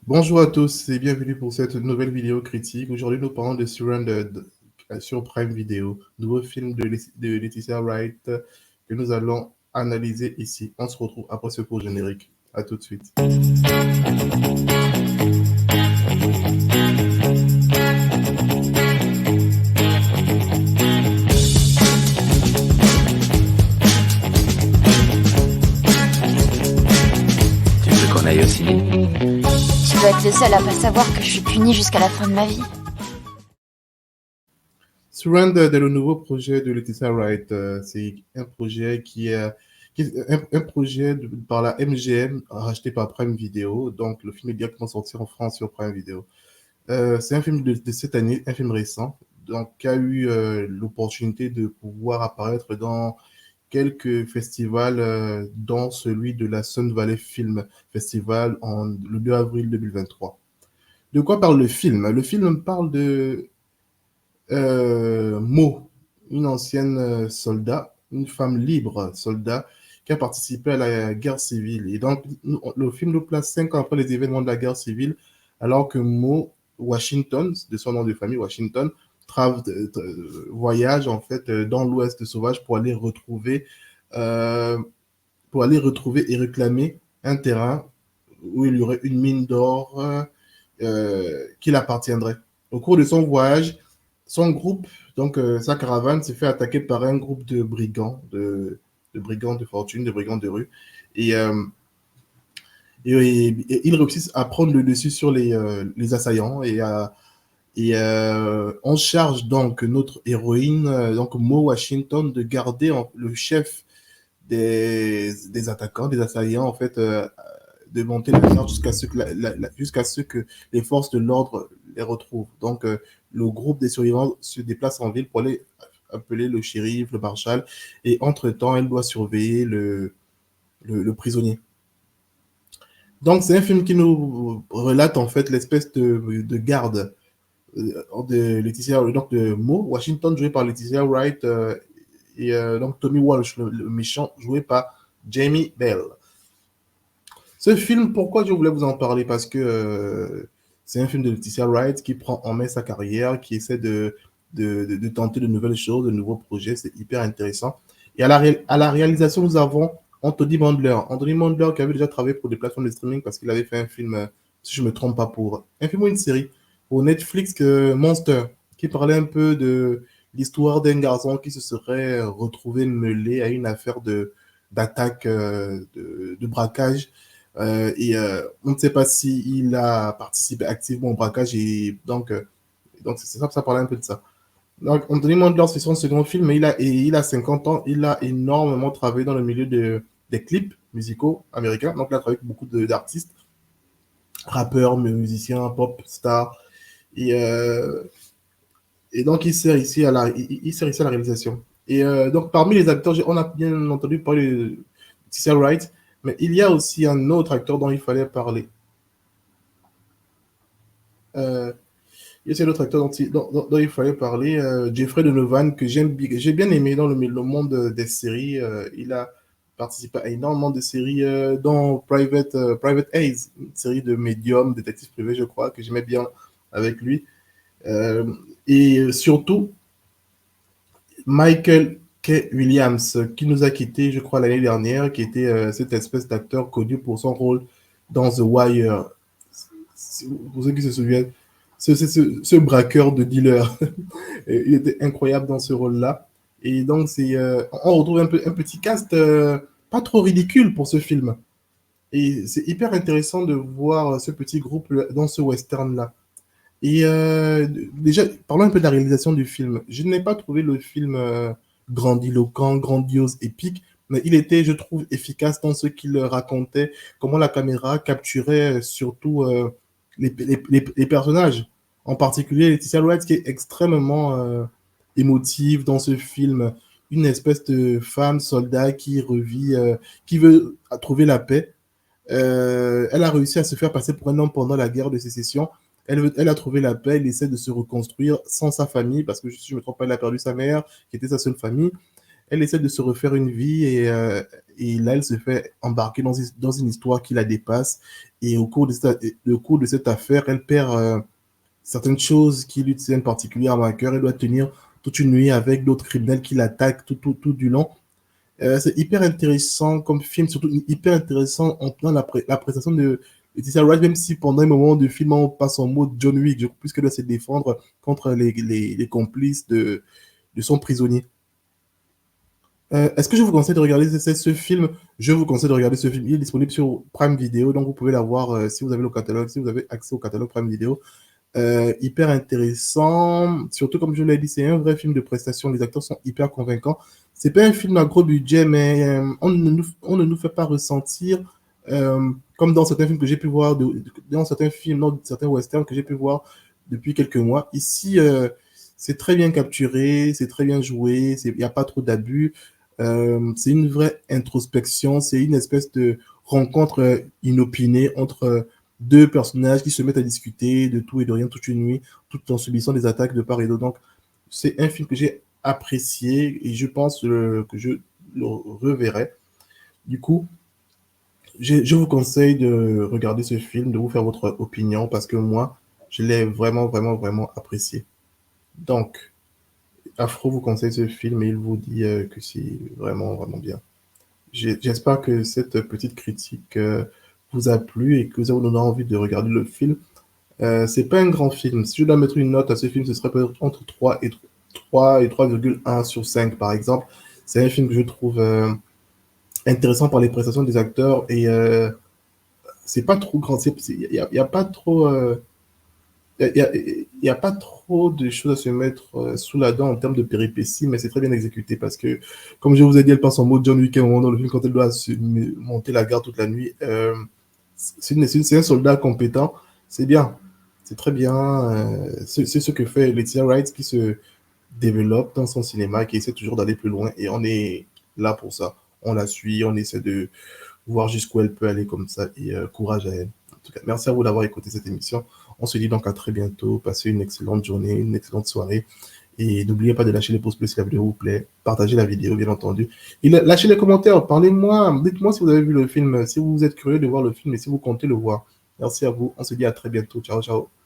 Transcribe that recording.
Bonjour à tous et bienvenue pour cette nouvelle vidéo critique. Aujourd'hui, nous parlons de Surrounded sur Prime Video, nouveau film de Laetitia Wright que nous allons analyser ici. On se retrouve après ce court générique. À tout de suite. Tu veux qu'on aille au ciné? Tu dois être le seul à pas savoir que je suis punie jusqu'à la fin de ma vie. Surrounded est le nouveau projet de Laetitia Wright. C'est un projet un projet par la MGM racheté par Prime Video. Donc, le film est directement sorti en France sur Prime Video. C'est un film de cette année, un film récent, donc qui a eu l'opportunité de pouvoir apparaître dans quelques festivals, dont celui de la Sun Valley Film Festival le 2 avril 2023. De quoi parle le film? Le film parle de Mo, une ancienne soldat, une femme libre soldat qui a participé à la guerre civile. Et donc, le film nous place 5 ans après les événements de la guerre civile, alors que Mo Washington, de son nom de famille Washington, voyage en fait dans l'Ouest sauvage euh, pour aller retrouver et réclamer un terrain où il y aurait une mine d'or qui l'appartiendrait. Au cours de son voyage, son groupe, donc sa caravane, s'est fait attaquer par un groupe de brigands de fortune, de brigands de rue. Et, euh, et ils réussissent à prendre le dessus sur les assaillants on charge donc notre héroïne, donc Mo Washington, de garder le chef des attaquants, des assaillants, en fait, de monter la garde jusqu'à ce que les forces de l'ordre les retrouvent. Donc, le groupe des survivants se déplace en ville pour aller appeler le shérif, le marshal, et entre-temps, elle doit surveiller le prisonnier. Donc, c'est un film qui nous relate en fait l'espèce de garde de Laetitia, donc de Mo Washington, joué par Laetitia Wright, donc Tommy Walsh, le méchant, joué par Jamie Bell. Ce film, pourquoi je voulais vous en parler? Parce que c'est un film de Laetitia Wright qui prend en main sa carrière, qui essaie de tenter de nouvelles choses, de nouveaux projets. C'est hyper intéressant. Et à la réalisation, nous avons Anthony Mandler. Anthony Mandler qui avait déjà travaillé pour des plateformes de streaming parce qu'il avait fait un film, si je ne me trompe pas, pour un film ou une série pour Netflix, Monster, qui parlait un peu de l'histoire d'un garçon qui se serait retrouvé mêlé à une affaire d'attaque, de braquage, on ne sait pas s'il a participé activement au braquage. Donc ça parlait un peu de ça. Donc, Anthony Mandler, c'est son second film, mais il a 50 ans. Il a énormément travaillé dans le milieu des clips musicaux américains. Donc, il a travaillé avec beaucoup d'artistes, rappeurs, musiciens, pop, stars. Et, euh, et donc, il sert ici à la réalisation. Donc, parmi les acteurs, on a bien entendu parler de Tisha Wright, mais il y a aussi un autre acteur dont il fallait parler. Euh, il y a aussi un autre acteur dont il fallait parler, Jeffrey Donovan, que j'ai bien aimé dans le monde des séries. Il a participé à énormément de séries, dont Private Eyes, une série de médiums, détectives privés, je crois, que j'aimais bien avec lui. Euh, et surtout, Michael K. Williams, qui nous a quittés, je crois, l'année dernière, qui était cette espèce d'acteur connu pour son rôle dans The Wire. Pour ceux qui se souviennent, ce braqueur de dealer, il était incroyable dans ce rôle-là. Et donc, on retrouve un petit cast pas trop ridicule pour ce film. Et c'est hyper intéressant de voir ce petit groupe dans ce western-là. Et déjà, parlons un peu de la réalisation du film. Je n'ai pas trouvé le film grandiloquent, grandiose, épique, mais il était, je trouve, efficace dans ce qu'il racontait, comment la caméra capturait surtout les personnages. En particulier, Laetitia Wright, qui est extrêmement émotive dans ce film. Une espèce de femme soldat qui revit, qui veut trouver la paix. Elle a réussi à se faire passer pour un homme pendant la guerre de sécession. Elle a trouvé la paix, elle essaie de se reconstruire sans sa famille, parce que si je ne me trompe pas, elle a perdu sa mère, qui était sa seule famille. elle essaie de se refaire une vie et là, elle se fait embarquer dans une histoire qui la dépasse. Et au cours de cette affaire, elle perd certaines choses qui lui tiennent particulièrement à cœur. Elle doit tenir toute une nuit avec d'autres criminels qui l'attaquent tout du long. C'est hyper intéressant comme film, surtout hyper intéressant en tenant la prestation de Letitia Wright, même si pendant un moment du film, on passe en mode John Wick, puisqu'elle doit se défendre contre les complices de son prisonnier. Est-ce que je vous conseille de regarder ce film? Je vous conseille de regarder ce film. Il est disponible sur Prime Video, donc vous pouvez l'avoir si vous avez le catalogue, si vous avez accès au catalogue Prime Video. Hyper intéressant, surtout comme je l'ai dit, c'est un vrai film de prestation, les acteurs sont hyper convaincants. C'est pas un film à gros budget, mais on ne nous fait pas ressentir, comme dans certains films que j'ai pu voir, dans certains films, dans certains westerns que j'ai pu voir depuis quelques mois. Ici, c'est très bien capturé, c'est très bien joué, il n'y a pas trop d'abus. C'est une vraie introspection, c'est une espèce de rencontre inopinée entre deux personnages qui se mettent à discuter de tout et de rien toute une nuit, tout en subissant des attaques de part et d'autre. Donc, c'est un film que j'ai apprécié et je pense que je le reverrai. Du coup, je vous conseille de regarder ce film, de vous faire votre opinion parce que moi, je l'ai vraiment, vraiment, vraiment apprécié. Donc, Afro vous conseille ce film et il vous dit que c'est vraiment, vraiment bien. J'espère que cette petite critique vous a plu et que vous avez donné envie de regarder le film. C'est pas un grand film. Si je dois mettre une note à ce film, ce serait peut-être entre 3 et 3,1 sur 5, par exemple. C'est un film que je trouve intéressant par les prestations des acteurs et c'est pas trop grand. Il y a pas trop... il y a pas trop de choses à se mettre sous la dent en termes de péripéties, mais c'est très bien exécuté parce que, comme je vous ai dit, elle passe en mode John Wick à un moment dans le film quand elle doit monter la garde toute la nuit. C'est un soldat compétent, c'est bien, c'est très bien. C'est ce que fait Letitia Wright qui se développe dans son cinéma, qui essaie toujours d'aller plus loin et on est là pour ça. On la suit, on essaie de voir jusqu'où elle peut aller comme ça et courage à elle. En tout cas, merci à vous d'avoir écouté cette émission. On se dit donc à très bientôt. Passez une excellente journée, une excellente soirée. Et n'oubliez pas de lâcher les pouces bleus si la vidéo vous plaît. Partagez la vidéo, bien entendu. Et lâchez les commentaires. Parlez-moi. Dites-moi si vous avez vu le film, si vous êtes curieux de voir le film et si vous comptez le voir. Merci à vous. On se dit à très bientôt. Ciao, ciao.